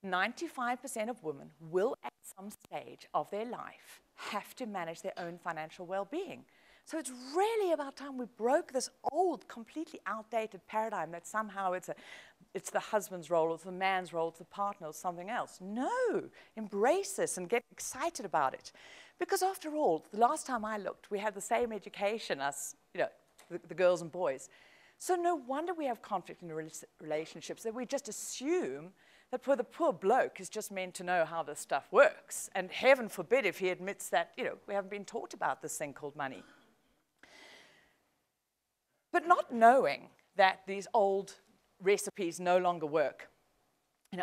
95% of women will, at some stage of their life, have to manage their own financial well-being. So it's really about time we broke this old, completely outdated paradigm that somehow it's the husband's role, or it's the man's role, it's the partner, or something else. No, embrace this and get excited about it. Because after all, the last time I looked, we had the same education as, the girls and boys. So no wonder we have conflict in relationships, that we just assume that for the poor bloke is just meant to know how this stuff works. And heaven forbid if he admits that, we haven't been taught about this thing called money. But not knowing that these old recipes no longer work,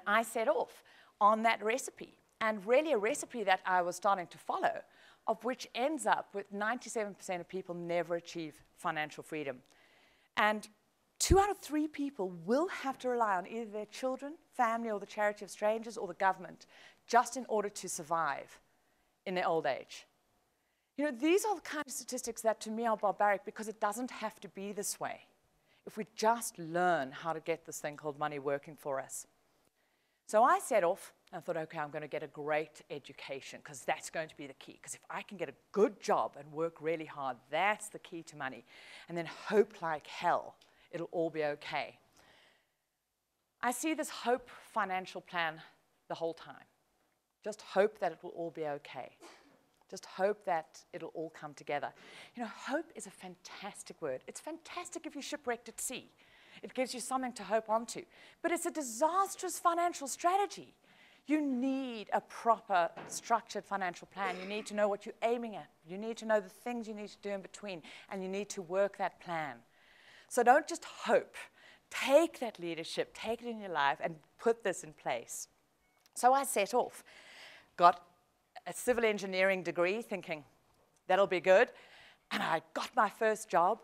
I set off on that recipe, and really a recipe that I was starting to follow, of which ends up with 97% of people never achieve financial freedom. And 2 out of 3 people will have to rely on either their children, family, or the charity of strangers, or the government, just in order to survive in their old age. These are the kind of statistics that to me are barbaric, because it doesn't have to be this way if we just learn how to get this thing called money working for us. So I set off and thought, okay, I'm going to get a great education, because that's going to be the key. Because if I can get a good job and work really hard, that's the key to money. And then hope like hell it'll all be okay. I see this hope financial plan the whole time. Just hope that it will all be okay. Just hope that it'll all come together. Hope is a fantastic word. It's fantastic if you're shipwrecked at sea. It gives you something to hope onto. But it's a disastrous financial strategy. You need a proper, structured financial plan. You need to know what you're aiming at. You need to know the things you need to do in between, and you need to work that plan. So don't just hope. Take that leadership, take it in your life, and put this in place. So I set off, got a civil engineering degree, thinking that'll be good. And I got my first job,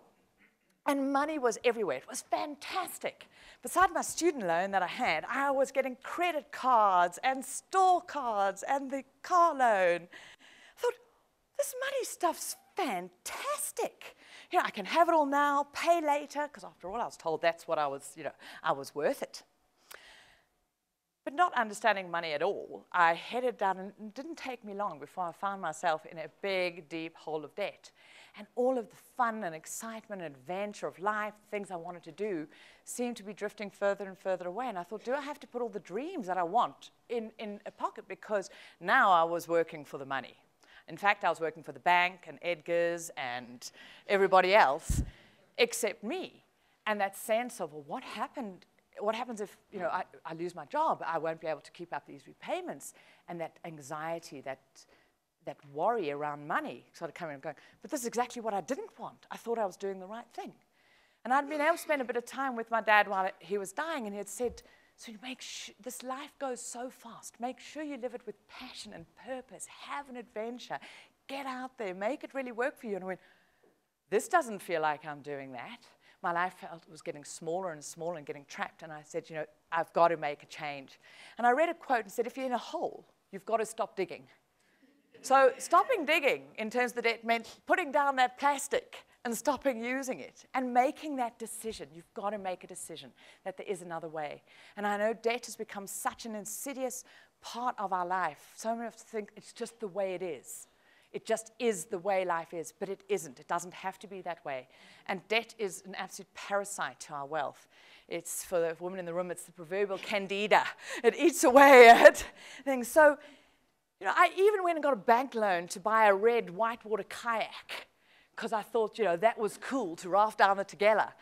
and money was everywhere. It was fantastic. Beside my student loan that I had, I was getting credit cards and store cards and the car loan. I thought, this money stuff's fantastic. I can have it all now, pay later, because after all, I was told that's what I was worth it. But not understanding money at all, I headed down, and it didn't take me long before I found myself in a big, deep hole of debt. And all of the fun and excitement and adventure of life, things I wanted to do, seemed to be drifting further and further away. And I thought, do I have to put all the dreams that I want in a pocket? Because now I was working for the money. In fact, I was working for the bank and Edgar's and everybody else except me. And that sense of, well, what happens if I lose my job? I won't be able to keep up these repayments. And that anxiety, that worry around money started coming and going. But this is exactly what I didn't want. I thought I was doing the right thing. And I'd been able to spend a bit of time with my dad while he was dying, and he had said, so you make sure, this life goes so fast. Make sure you live it with passion and purpose. Have an adventure. Get out there. Make it really work for you. And I went, this doesn't feel like I'm doing that. My life felt it was getting smaller and smaller and getting trapped. And I said, I've got to make a change. And I read a quote and said, if you're in a hole, you've got to stop digging. So stopping digging in terms of the debt meant putting down that plastic and stopping using it and making that decision. You've got to make a decision that there is another way. And I know debt has become such an insidious part of our life. So many of us think it's just the way it is. It just is the way life is, but it isn't. It doesn't have to be that way. And debt is an absolute parasite to our wealth. It's, for the woman in the room, it's the proverbial candida. It eats away at things. So, I even went and got a bank loan to buy a red whitewater kayak because I thought, that was cool to raft down the Tugela.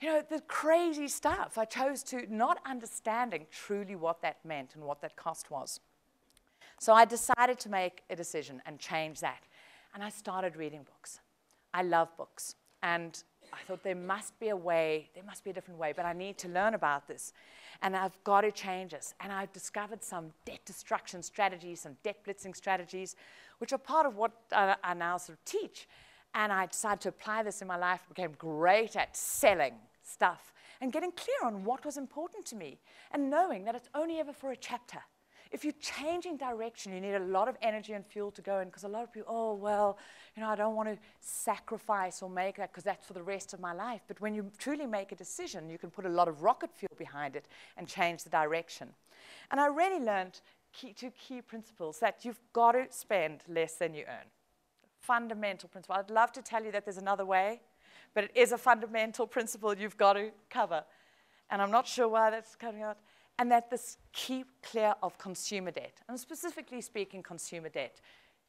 The crazy stuff. I chose to, not understanding truly what that meant and what that cost was. So I decided to make a decision and change that. And I started reading books. I love books. And I thought there must be a way, there must be a different way, but I need to learn about this. And I've got to change this. And I've discovered some debt destruction strategies, some debt blitzing strategies, which are part of what I now sort of teach. And I decided to apply this in my life, became great at selling stuff and getting clear on what was important to me and knowing that it's only ever for a chapter. If you're changing direction, you need a lot of energy and fuel to go in, because a lot of people, oh, well, I don't want to sacrifice or make that because that's for the rest of my life. But when you truly make a decision, you can put a lot of rocket fuel behind it and change the direction. And I really learned two key principles: that you've got to spend less than you earn. Fundamental principle. I'd love to tell you that there's another way, but it is a fundamental principle you've got to cover. And I'm not sure why that's coming out. And that this keep clear of consumer debt. And specifically speaking, consumer debt.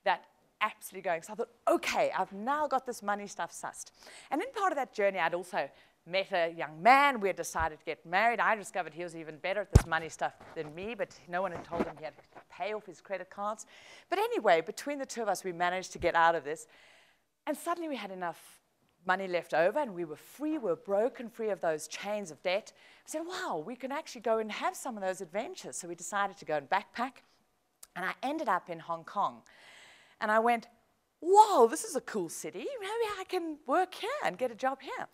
That absolutely going. So I thought, okay, I've now got this money stuff sussed. And in part of that journey, I'd also met a young man. We had decided to get married. I discovered he was even better at this money stuff than me, but no one had told him he had to pay off his credit cards. But anyway, between the two of us, we managed to get out of this. And suddenly we had enough money left over, and we were free, we were broken free of those chains of debt. I said, wow, we can actually go and have some of those adventures. So we decided to go and backpack, and I ended up in Hong Kong. And I went, whoa, this is a cool city. Maybe I can work here and get a job here.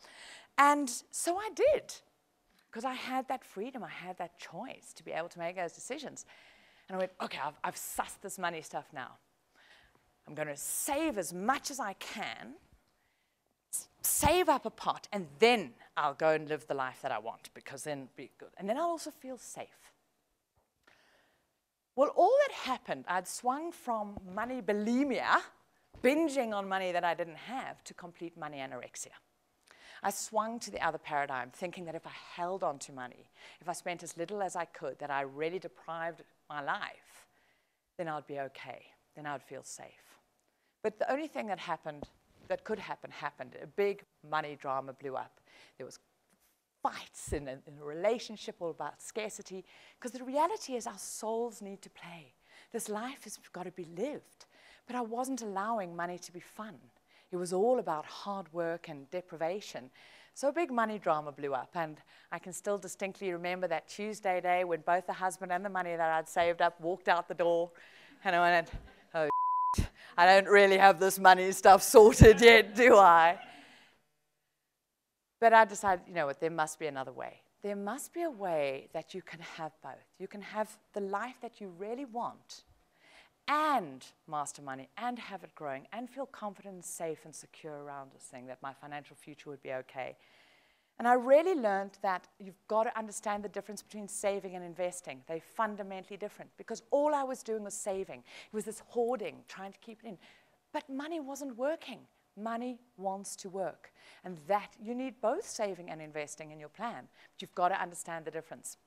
And so I did, because I had that freedom, I had that choice to be able to make those decisions. And I went, okay, I've sussed this money stuff now. I'm going to save as much as I can, save up a pot, and then I'll go and live the life that I want, because then it'll be good. And then I'll also feel safe. Well, all that happened, I'd swung from money bulimia, binging on money that I didn't have, to complete money anorexia. I swung to the other paradigm, thinking that if I held on to money, if I spent as little as I could, that I really deprived my life, then I'd be okay, then I'd feel safe. But the only thing that happened, that could happen, happened. A big money drama blew up. There was fights in a relationship all about scarcity, because the reality is our souls need to play. This life has got to be lived. But I wasn't allowing money to be fun. It was all about hard work and deprivation. So a big money drama blew up, and I can still distinctly remember that Tuesday day when both the husband and the money that I'd saved up walked out the door, and I went, oh, I don't really have this money stuff sorted yet, do I? But I decided, you know what, there must be another way. There must be a way that you can have both. You can have the life that you really want and master money and have it growing and feel confident and safe and secure around this thing, that my financial future would be okay. And I really learned that you've got to understand the difference between saving and investing. They're fundamentally different, because all I was doing was saving. It was this hoarding, trying to keep it in. But money wasn't working. Money wants to work. And that you need both saving and investing in your plan. But you've got to understand the difference.